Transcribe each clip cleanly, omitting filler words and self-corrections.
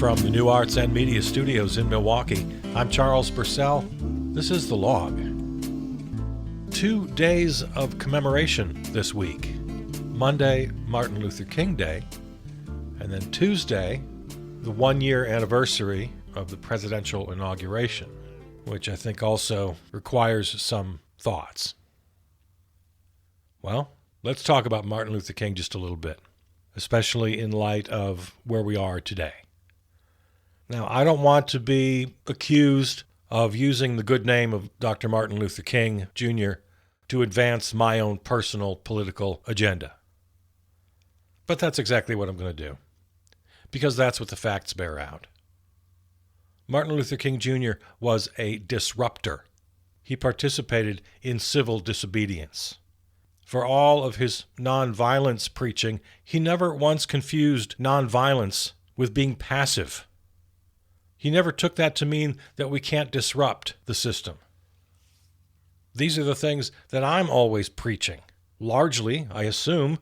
from the New Arts and Media Studios in Milwaukee, I'm Charles Purcell. This is The Log. 2 days of commemoration this week. Monday, Martin Luther King Day, and then Tuesday, the 1-year anniversary of the presidential inauguration, which I think also requires some thoughts. Well, let's talk about Martin Luther King just a little bit, especially in light of where we are today. Now, I don't want to be accused of using the good name of Dr. Martin Luther King Jr. to advance my own personal political agenda. But that's exactly what I'm going to do, because that's what the facts bear out. Martin Luther King Jr. was a disruptor. He participated in civil disobedience. For all of his nonviolence preaching, he never once confused nonviolence with being passive. He never took that to mean that we can't disrupt the system. These are the things that I'm always preaching, largely, I assume,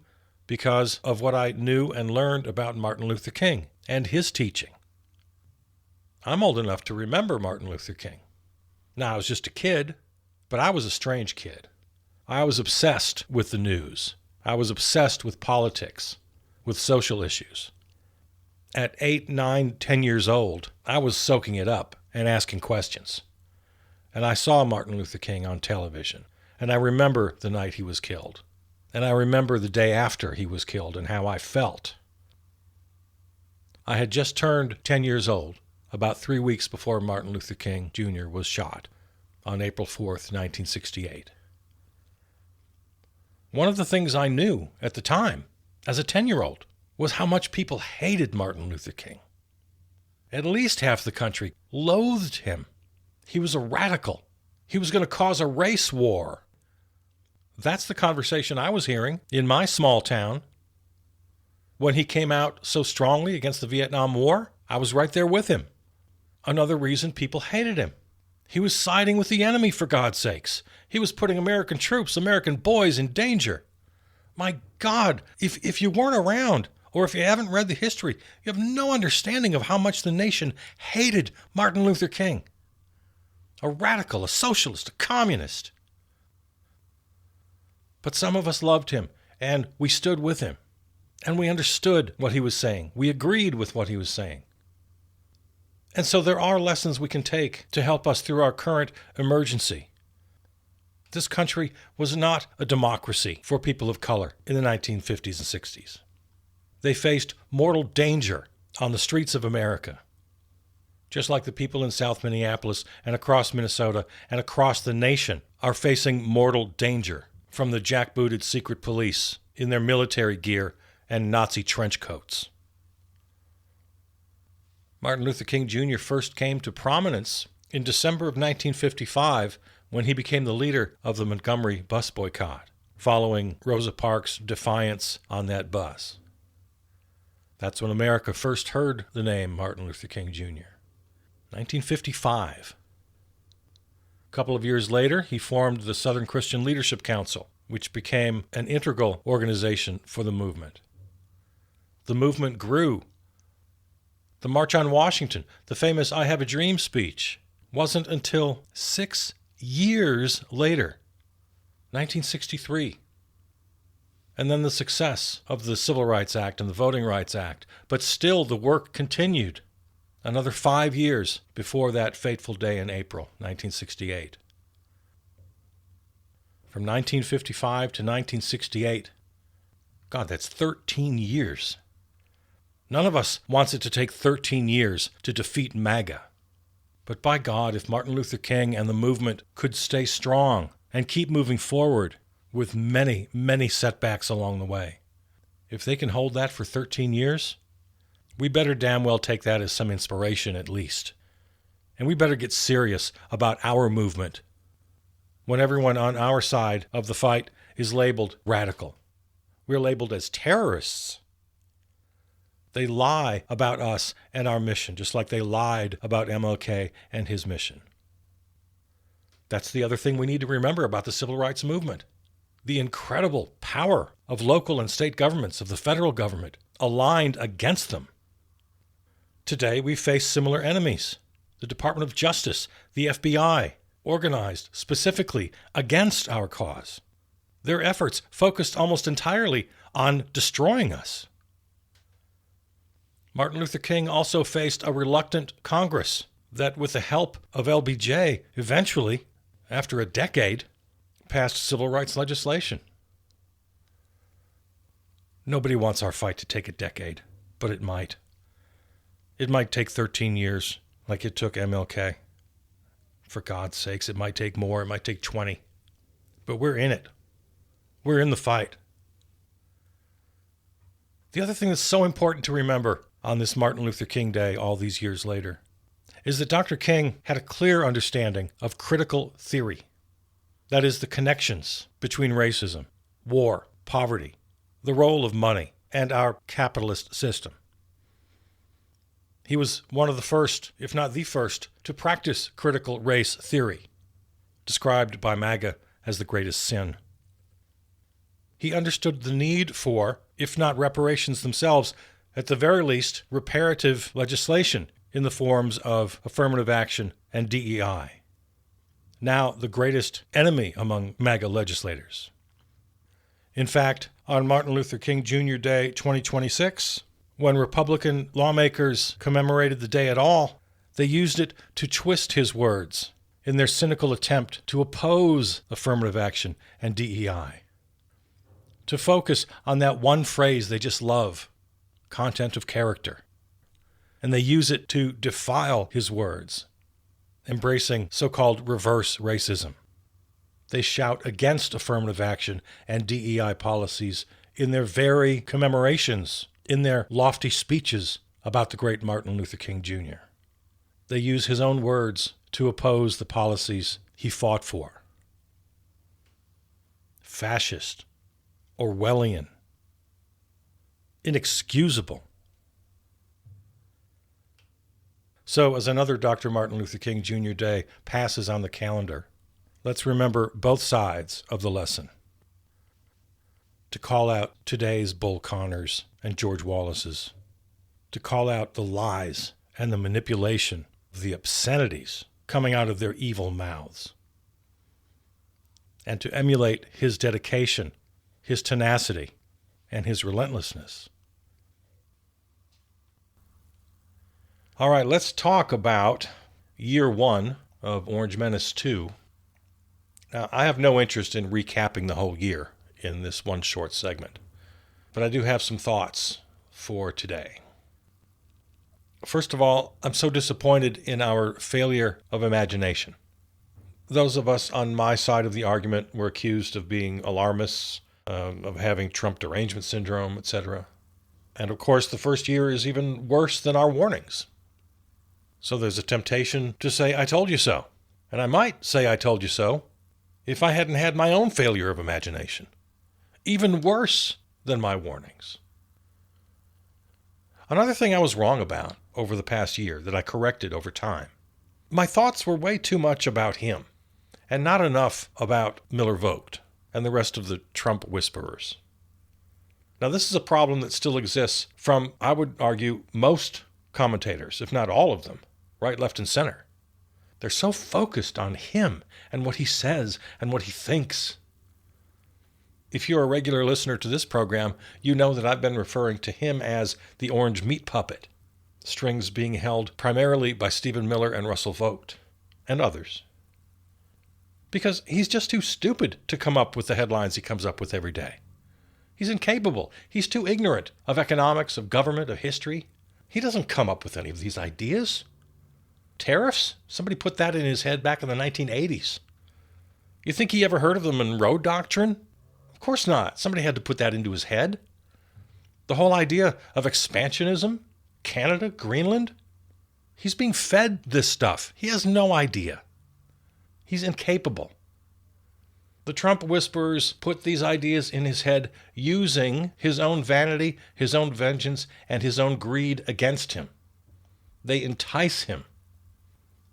because of what I knew and learned about Martin Luther King and his teaching. I'm old enough to remember Martin Luther King. Now, I was just a kid, but I was a strange kid. I was obsessed with the news. I was obsessed with politics, with social issues. At 8, 9, 10 years old, I was soaking it up and asking questions. And I saw Martin Luther King on television, and I remember the night he was killed. And I remember the day after he was killed and how I felt. I had just turned 10 years old, about 3 weeks before Martin Luther King Jr. was shot on April 4th, 1968. One of the things I knew at the time, as a 10-year-old, was how much people hated Martin Luther King. At least half the country loathed him. He was a radical. He was going to cause a race war. That's the conversation I was hearing in my small town. When he came out so strongly against the Vietnam War, I was right there with him. Another reason people hated him. He was siding with the enemy, for God's sakes. He was putting American troops, American boys in danger. My God, if you weren't around, or if you haven't read the history, you have no understanding of how much the nation hated Martin Luther King. A radical, a socialist, a communist. But some of us loved him, and we stood with him, and we understood what he was saying. We agreed with what he was saying. And so there are lessons we can take to help us through our current emergency. This country was not a democracy for people of color in the 1950s and 60s. They faced mortal danger on the streets of America, just like the people in South Minneapolis and across Minnesota and across the nation are facing mortal danger from the jackbooted secret police in their military gear and Nazi trench coats. Martin Luther King Jr. first came to prominence in December of 1955 when he became the leader of the Montgomery bus boycott, following Rosa Parks' defiance on that bus. That's when America first heard the name Martin Luther King Jr. 1955. A couple of years later, he formed the Southern Christian Leadership Council, which became an integral organization for the movement. The movement grew. The March on Washington, the famous I Have a Dream speech, wasn't until 6 years later, 1963. And then the success of the Civil Rights Act and the Voting Rights Act. But still the work continued another 5 years before that fateful day in April 1968. From 1955 to 1968, God, that's 13 years. None of us wants it to take 13 years to defeat MAGA. But by God, if Martin Luther King and the movement could stay strong and keep moving forward with many, many setbacks along the way, if they can hold that for 13 years, we better damn well take that as some inspiration at least. And we better get serious about our movement when everyone on our side of the fight is labeled radical. We're labeled as terrorists. They lie about us and our mission, just like they lied about MLK and his mission. That's the other thing we need to remember about the civil rights movement. The incredible power of local and state governments, of the federal government, aligned against them. Today we face similar enemies. The Department of Justice, the FBI, organized specifically against our cause. Their efforts focused almost entirely on destroying us. Martin Luther King also faced a reluctant Congress that, with the help of LBJ, eventually, after a decade, passed civil rights legislation. Nobody wants our fight to take a decade, but it might. It might take 13 years, like it took MLK. For God's sakes, it might take more, it might take 20. But we're in it. We're in the fight. The other thing that's so important to remember on this Martin Luther King Day all these years later is that Dr. King had a clear understanding of critical theory. That is, the connections between racism, war, poverty, the role of money, and our capitalist system. He was one of the first, if not the first, to practice critical race theory, described by MAGA as the greatest sin. He understood the need for, if not reparations themselves, at the very least, reparative legislation in the forms of affirmative action and DEI. Now the greatest enemy among MAGA legislators. In fact, on Martin Luther King Jr. Day 2026, when Republican lawmakers commemorated the day at all, they used it to twist his words in their cynical attempt to oppose affirmative action and DEI. To focus on that one phrase they just love, content of character. And they use it to defile his words, embracing so-called reverse racism. They shout against affirmative action and DEI policies in their very commemorations, in their lofty speeches about the great Martin Luther King Jr. They use his own words to oppose the policies he fought for. Fascist, Orwellian, inexcusable. So, as another Dr. Martin Luther King Jr. Day passes on the calendar, let's remember both sides of the lesson. To call out today's Bull Connors and George Wallaces. To call out the lies and the manipulation, the obscenities coming out of their evil mouths. And to emulate his dedication, his tenacity, and his relentlessness. All right, let's talk about year one of Orange Menace 2. Now, I have no interest in recapping the whole year in this one short segment, but I do have some thoughts for today. First of all, I'm so disappointed in our failure of imagination. Those of us on my side of the argument were accused of being alarmists, of having Trump derangement syndrome, etc. And of course, the first year is even worse than our warnings. So there's a temptation to say, I told you so. And I might say I told you so if I hadn't had my own failure of imagination. Even worse than my warnings. Another thing I was wrong about over the past year that I corrected over time. My thoughts were way too much about him and not enough about Miller Vogt and the rest of the Trump whisperers. Now, this is a problem that still exists from, I would argue, most commentators, if not all of them, right, left, and center. They're so focused on him and what he says and what he thinks. If you're a regular listener to this program, you know that I've been referring to him as the orange meat puppet, strings being held primarily by Stephen Miller and Russell Vogt, and others. Because he's just too stupid to come up with the headlines he comes up with every day. He's incapable. He's too ignorant of economics, of government, of history. He doesn't come up with any of these ideas. Tariffs? Somebody put that in his head back in the 1980s. You think he ever heard of the Monroe Doctrine? Of course not. Somebody had to put that into his head. The whole idea of expansionism, Canada, Greenland, he's being fed this stuff. He has no idea. He's incapable. The Trump whisperers put these ideas in his head using his own vanity, his own vengeance, and his own greed against him. They entice him.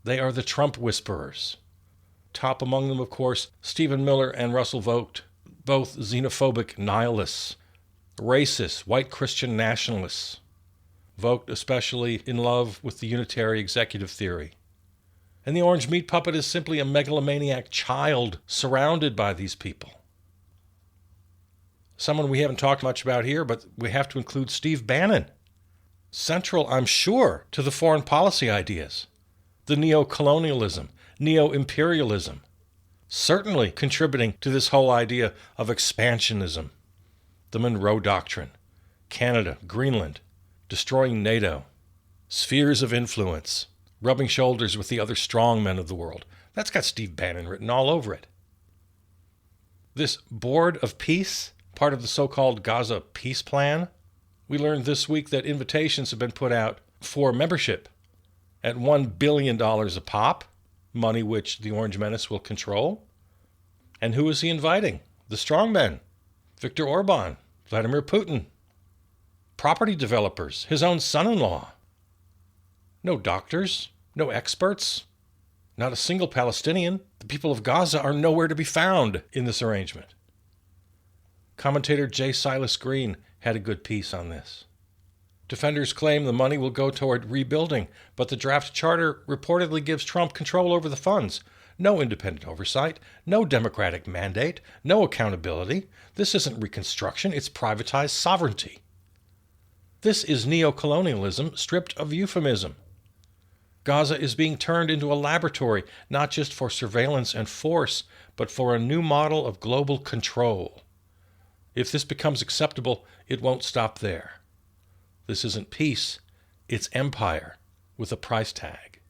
They are the Trump whisperers. Top among them, of course, Stephen Miller and Russell Vogt, both xenophobic nihilists, racist, white Christian nationalists. vote especially in love with the unitary executive theory. And the orange meat puppet is simply a megalomaniac child surrounded by these people. Someone we haven't talked much about here, but we have to include Steve Bannon. Central, I'm sure, to the foreign policy ideas. The neo-colonialism, neo-imperialism. Certainly contributing to this whole idea of expansionism. The Monroe Doctrine. Canada, Greenland. Destroying NATO. Spheres of influence. Rubbing shoulders with the other strong men of the world. That's got Steve Bannon written all over it. This Board of Peace, part of the so-called Gaza Peace Plan, we learned this week that invitations have been put out for membership at $1 billion a pop, money which the Orange Menace will control. And who is he inviting? The strongmen. Viktor Orban, Vladimir Putin. Property developers, his own son-in-law. No doctors, no experts, not a single Palestinian. The people of Gaza are nowhere to be found in this arrangement. Commentator J. Silas Green had a good piece on this. Defenders claim the money will go toward rebuilding, but the draft charter reportedly gives Trump control over the funds. No independent oversight, no democratic mandate, no accountability. This isn't reconstruction, it's privatized sovereignty. This is neocolonialism stripped of euphemism. Gaza is being turned into a laboratory, not just for surveillance and force, but for a new model of global control. If this becomes acceptable, it won't stop there. This isn't peace, it's empire with a price tag.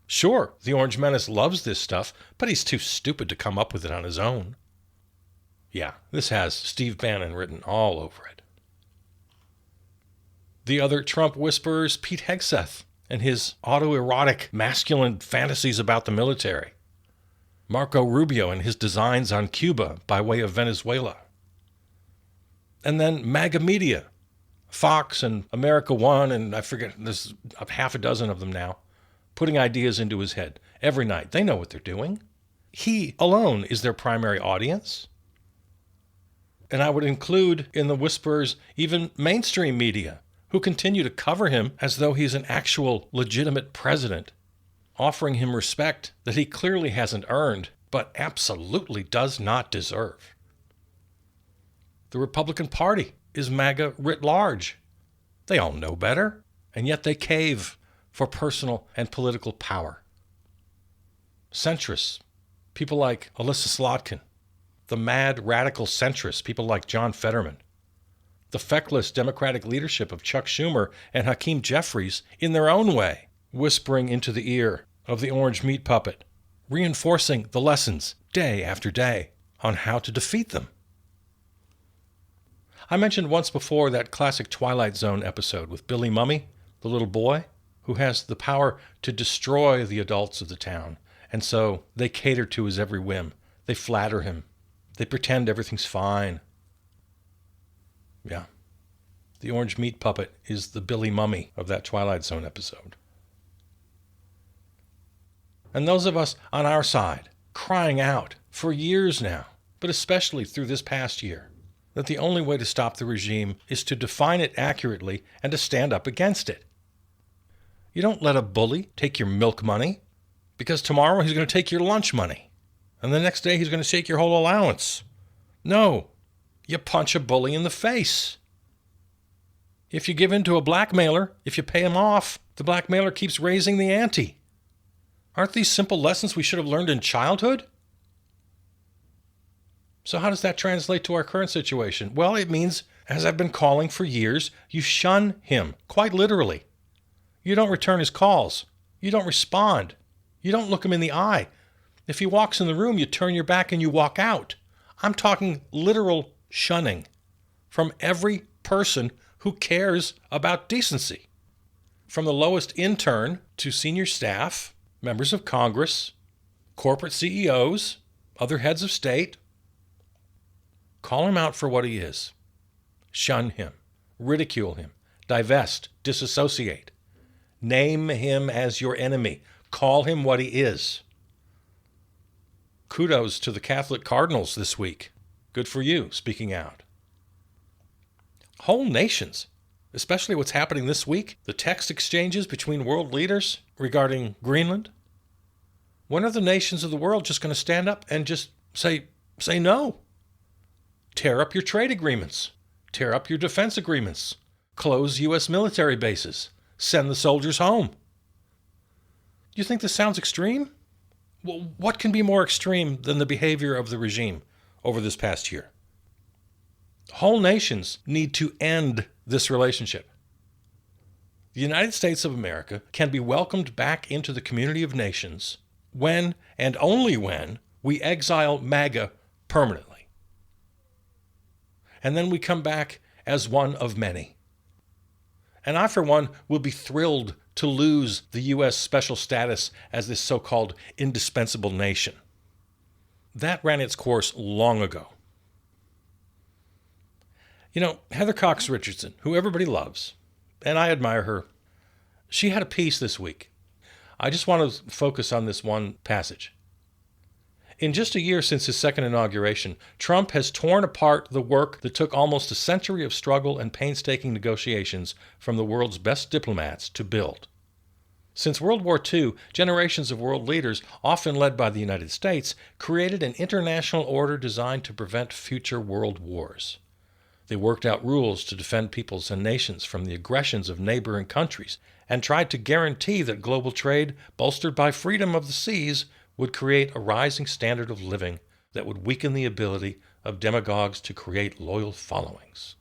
Sure, the Orange Menace loves this stuff, but he's too stupid to come up with it on his own. Yeah, this has Steve Bannon written all over it. The other Trump whisperers, Pete Hegseth, and his autoerotic masculine fantasies about the military. Marco Rubio and his designs on Cuba by way of Venezuela. And then MAGA media, Fox and America One, and I forget, there's half a dozen of them now, putting ideas into his head every night. They know what they're doing. He alone is their primary audience. And I would include in the whisperers even mainstream media, who continue to cover him as though he's an actual legitimate president, offering him respect that he clearly hasn't earned, but absolutely does not deserve. The Republican Party is MAGA writ large. They all know better, and yet they cave for personal and political power. Centrists, people like Alyssa Slotkin, the mad radical centrists, people like John Fetterman, the feckless Democratic leadership of Chuck Schumer and Hakeem Jeffries in their own way, whispering into the ear of the orange meat puppet, reinforcing the lessons day after day on how to defeat them. I mentioned once before that classic Twilight Zone episode with Billy Mummy, the little boy, who has the power to destroy the adults of the town, and so they cater to his every whim. They flatter him. They pretend everything's fine. Yeah. The orange meat puppet is the Billy Mummy of that Twilight Zone episode. And those of us on our side, crying out for years now, but especially through this past year, that the only way to stop the regime is to define it accurately and to stand up against it. You don't let a bully take your milk money, because tomorrow he's going to take your lunch money, and the next day he's going to take your whole allowance. No. You punch a bully in the face. If you give in to a blackmailer, if you pay him off, the blackmailer keeps raising the ante. Aren't these simple lessons we should have learned in childhood? So how does that translate to our current situation? Well, it means, as I've been calling for years, you shun him, quite literally. You don't return his calls. You don't respond. You don't look him in the eye. If he walks in the room, you turn your back and you walk out. I'm talking literal shunning from every person who cares about decency. From the lowest intern to senior staff, members of Congress, corporate CEOs, other heads of state. Call him out for what he is. Shun him. Ridicule him. Divest. Disassociate. Name him as your enemy. Call him what he is. Kudos to the Catholic cardinals this week. Good for you, speaking out. Whole nations, especially what's happening this week, the text exchanges between world leaders regarding Greenland. When are the nations of the world just going to stand up and just say no? Tear up your trade agreements. Tear up your defense agreements. Close U.S. military bases. Send the soldiers home. Do you think this sounds extreme? Well, what can be more extreme than the behavior of the regime over this past year? Whole nations need to end this relationship. The United States of America can be welcomed back into the community of nations when, and only when, we exile MAGA permanently. And then we come back as one of many. And I, for one, will be thrilled to lose the U.S. special status as this so-called indispensable nation. That ran its course long ago. You know, Heather Cox Richardson, who everybody loves, and I admire her, she had a piece this week. I just want to focus on this one passage. In just a year since his second inauguration, Trump has torn apart the work that took almost a century of struggle and painstaking negotiations from the world's best diplomats to build. Since World War II, generations of world leaders, often led by the United States, created an international order designed to prevent future world wars. They worked out rules to defend peoples and nations from the aggressions of neighboring countries and tried to guarantee that global trade, bolstered by freedom of the seas, would create a rising standard of living that would weaken the ability of demagogues to create loyal followings.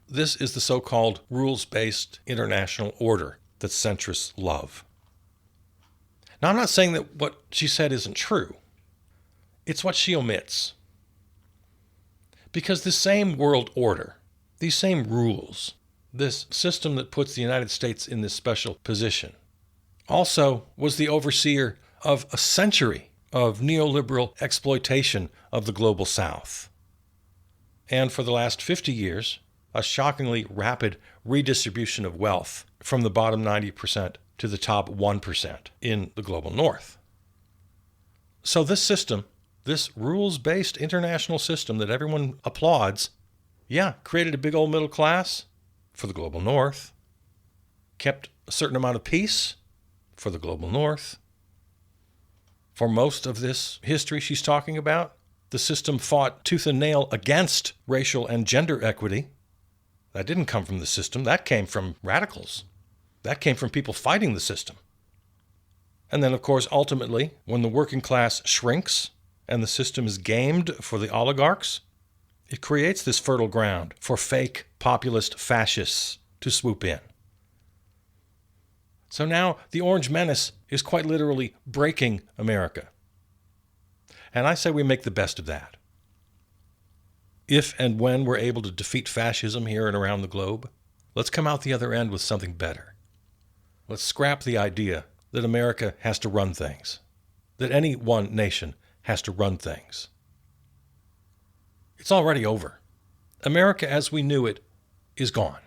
This is the so-called rules-based international order that centrists love. Now, I'm not saying that what she said isn't true. It's what she omits. Because this same world order, these same rules, this system that puts the United States in this special position, also was the overseer of a century of neoliberal exploitation of the global South. And for the last 50 years, a shockingly rapid redistribution of wealth from the bottom 90% to the top 1% in the global North. So this system, this rules-based international system that everyone applauds, created a big old middle class for the global North, kept a certain amount of peace for the global North. For most of this history she's talking about, the system fought tooth and nail against racial and gender equity. That didn't come from the system. That came from radicals. That came from people fighting the system. And then, of course, ultimately, when the working class shrinks and the system is gamed for the oligarchs, it creates this fertile ground for fake populist fascists to swoop in. So now the Orange Menace is quite literally breaking America. And I say we make the best of that. If and when we're able to defeat fascism here and around the globe, let's come out the other end with something better. Let's scrap the idea that America has to run things, that any one nation has to run things. It's already over. America as we knew it is gone.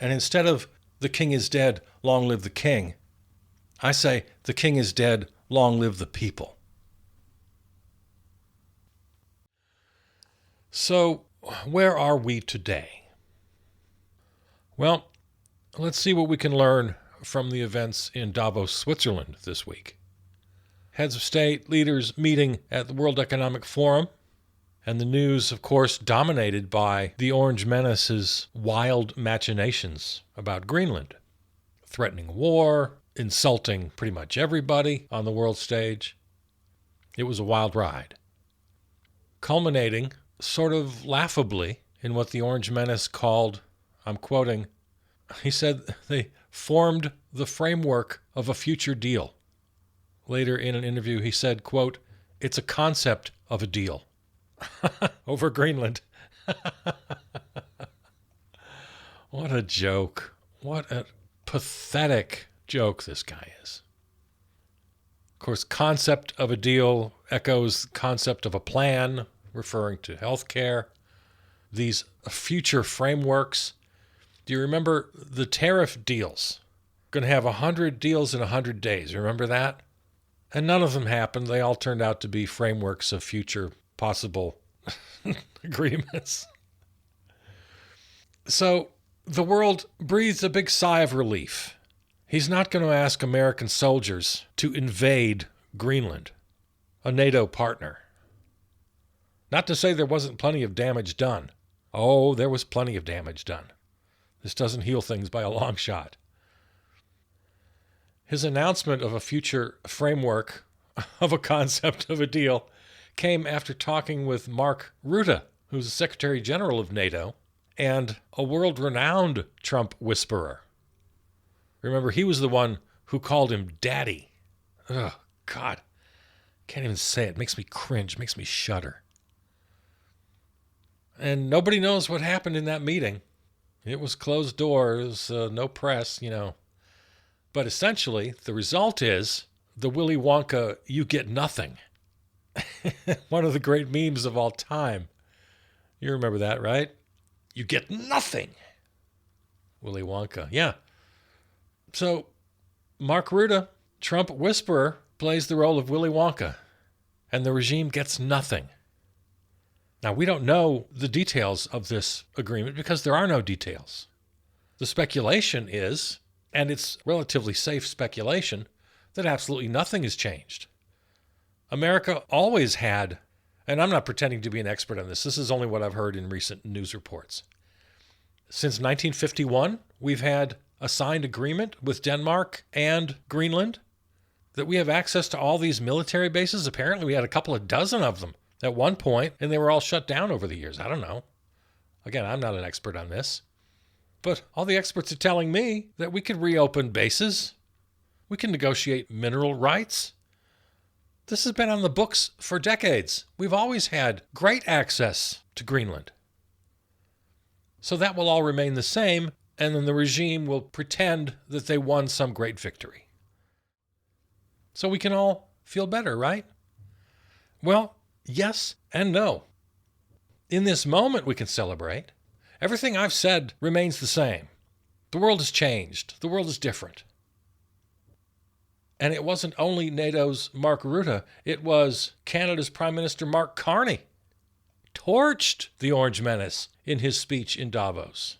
And instead of "the king is dead, long live the king," I say, "the king is dead, long live the people." So, where are we today? Well, let's see what we can learn from the events in Davos, Switzerland this week. Heads of state, leaders meeting at the World Economic Forum, and the news, of course, dominated by the Orange Menace's wild machinations about Greenland, threatening war, insulting pretty much everybody on the world stage. It was a wild ride, culminating sort of laughably in what the Orange Menace called, I'm quoting, he said they formed the framework of a future deal. Later in an interview, he said, quote, "It's a concept of a deal." Over Greenland. What a joke. What a pathetic joke this guy is. Of course, concept of a deal echoes concept of a plan, referring to healthcare. These future frameworks. Do you remember the tariff deals? Going to have 100 deals in 100 days. Remember that? And none of them happened. They all turned out to be frameworks of future possible agreements. So the world breathes a big sigh of relief. He's not going to ask American soldiers to invade Greenland, a NATO partner. Not to say there wasn't plenty of damage done. Oh, there was plenty of damage done. This doesn't heal things by a long shot. His announcement of a future framework of a concept of a deal came after talking with Mark Rutte, who's the Secretary General of NATO and a world-renowned Trump whisperer. Remember, he was the one who called him Daddy. Oh, God. Can't even say it. Makes me cringe. Makes me shudder. And nobody knows what happened in that meeting. It was closed doors, no press, But essentially, the result is the Willy Wonka, you get nothing. One of the great memes of all time. You remember that, right? You get nothing. Willy Wonka, yeah. So, Mark Rutte, Trump whisperer, plays the role of Willy Wonka, and the regime gets nothing. Now, we don't know the details of this agreement because there are no details. The speculation is, and it's relatively safe speculation, that absolutely nothing has changed. America always had, and I'm not pretending to be an expert on this, this is only what I've heard in recent news reports. Since 1951, we've had a signed agreement with Denmark and Greenland that we have access to all these military bases. Apparently, we had a couple of dozen of them at one point, and they were all shut down over the years. I don't know. Again, I'm not an expert on this. But all the experts are telling me that we could reopen bases. We can negotiate mineral rights. This has been on the books for decades. We've always had great access to Greenland. So that will all remain the same, and then the regime will pretend that they won some great victory. So we can all feel better, right? Well, yes and no. In this moment, we can celebrate. Everything I've said remains the same. The world has changed. The world is different. And it wasn't only NATO's Mark Rutte, it was Canada's Prime Minister Mark Carney. Torched the Orange Menace in his speech in Davos.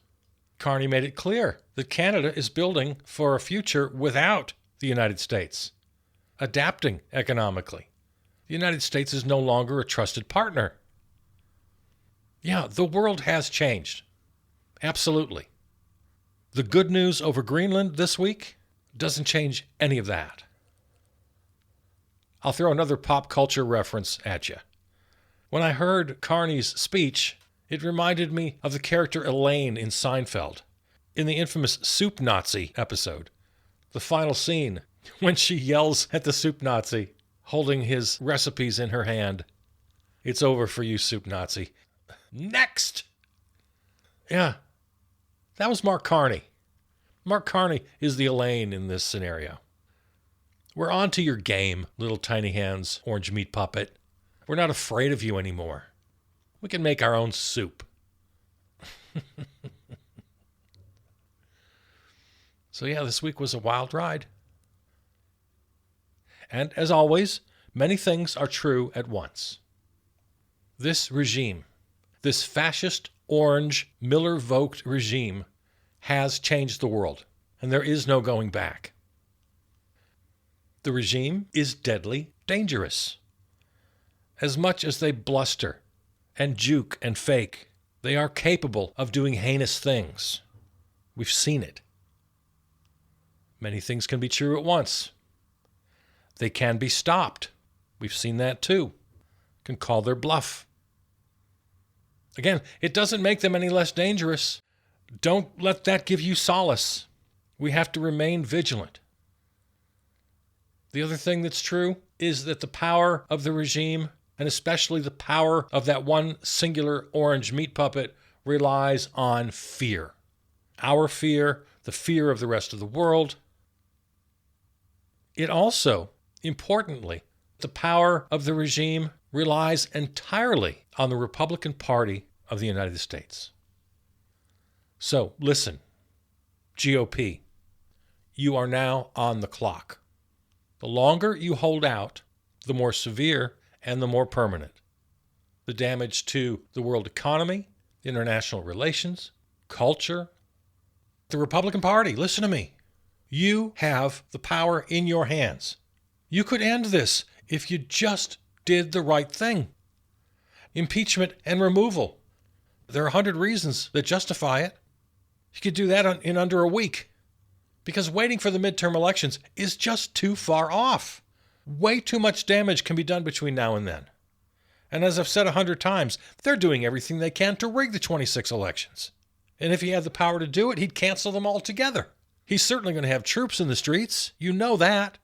Carney made it clear that Canada is building for a future without the United States, adapting economically. The United States is no longer a trusted partner. Yeah, the world has changed. Absolutely. The good news over Greenland this week doesn't change any of that. I'll throw another pop culture reference at you. When I heard Carney's speech, it reminded me of the character Elaine in Seinfeld, in the infamous Soup Nazi episode. The final scene, when she yells at the Soup Nazi, holding his recipes in her hand. It's over for you, Soup Nazi. Next! Yeah, that was Mark Carney. Mark Carney is the Elaine in this scenario. We're on to your game, little tiny hands, orange meat puppet. We're not afraid of you anymore. We can make our own soup. So yeah, this week was a wild ride. And as always, many things are true at once. This regime, this fascist, orange, Miller-voked regime has changed the world, and there is no going back. The regime is deadly dangerous. As much as they bluster and juke and fake, they are capable of doing heinous things. We've seen it. Many things can be true at once. They can be stopped. We've seen that too. Can call their bluff. Again, it doesn't make them any less dangerous. Don't let that give you solace. We have to remain vigilant. The other thing that's true is that the power of the regime, and especially the power of that one singular orange meat puppet, relies on fear. Our fear, the fear of the rest of the world. It also, importantly, the power of the regime relies entirely on the Republican Party of the United States. So, listen, GOP, you are now on the clock. The longer you hold out, the more severe and the more permanent. The damage to the world economy, international relations, culture. The Republican Party, listen to me. You have the power in your hands. You could end this if you just did the right thing. Impeachment and removal. There are 100 reasons that justify it. You could do that in under a week. Because waiting for the midterm elections is just too far off. Way too much damage can be done between now and then. And as I've said 100 times, they're doing everything they can to rig the 26 elections. And if he had the power to do it, he'd cancel them altogether. He's certainly going to have troops in the streets. You know that.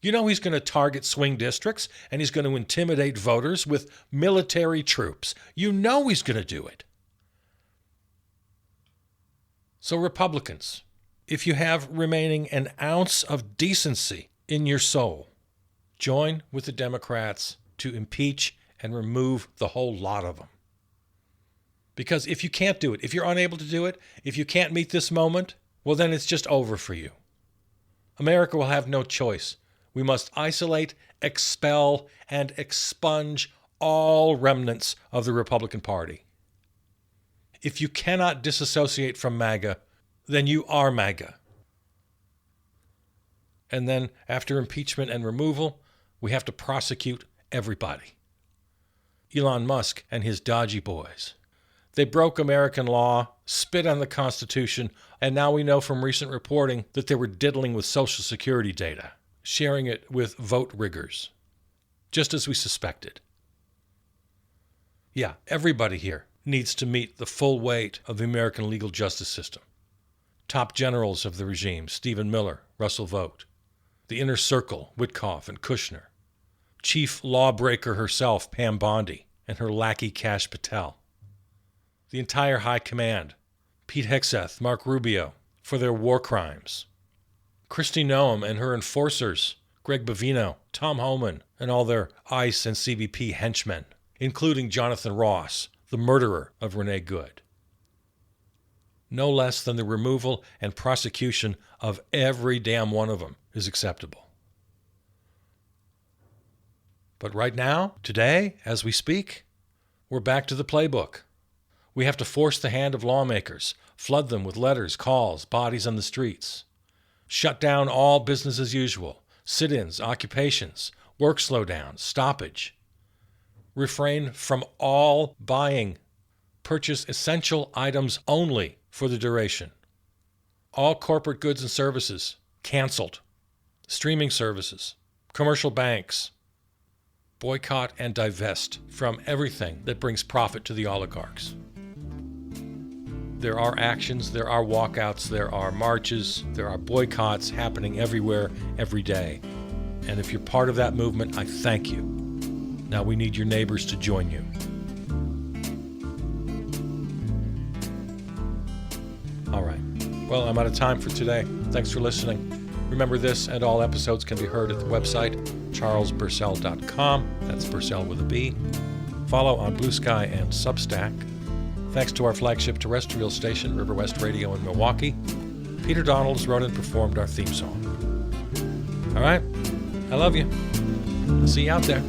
You know he's going to target swing districts, and he's going to intimidate voters with military troops. You know he's going to do it. So Republicans, if you have remaining an ounce of decency in your soul, join with the Democrats to impeach and remove the whole lot of them. Because if you can't do it, if you're unable to do it, if you can't meet this moment, well, then it's just over for you. America will have no choice. We must isolate, expel, and expunge all remnants of the Republican Party. If you cannot disassociate from MAGA, then you are MAGA. And then after impeachment and removal, we have to prosecute everybody. Elon Musk and his dodgy boys. They broke American law, spit on the Constitution, and now we know from recent reporting that they were diddling with Social Security data, sharing it with vote riggers, just as we suspected. Yeah, everybody here needs to meet the full weight of the American legal justice system. Top generals of the regime, Stephen Miller, Russell Vought. The inner circle, Witkoff and Kushner. Chief lawbreaker herself, Pam Bondi, and her lackey Kash Patel. The entire high command, Pete Hegseth, Mark Rubio, for their war crimes. Kristi Noem and her enforcers, Greg Bovino, Tom Homan, and all their ICE and CBP henchmen, including Jonathan Ross, the murderer of Renee Good. No less than the removal and prosecution of every damn one of them is acceptable. But right now, today, as we speak, we're back to the playbook. We have to force the hand of lawmakers, flood them with letters, calls, bodies on the streets. Shut down all business as usual, sit-ins, occupations, work slowdowns, stoppage. Refrain from all buying. Purchase essential items only for the duration. All corporate goods and services canceled. Streaming services, commercial banks. Boycott and divest from everything that brings profit to the oligarchs. There are actions, there are walkouts, there are marches, there are boycotts happening everywhere, every day. And if you're part of that movement, I thank you. Now we need your neighbors to join you. All right. Well, I'm out of time for today. Thanks for listening. Remember, this and all episodes can be heard at the website, charlesburcell.com. That's Burcell with a B. Follow on Blue Sky and Substack. Thanks to our flagship terrestrial station, River West Radio in Milwaukee. Peter Donalds wrote and performed our theme song. All right. I love you. I'll see you out there.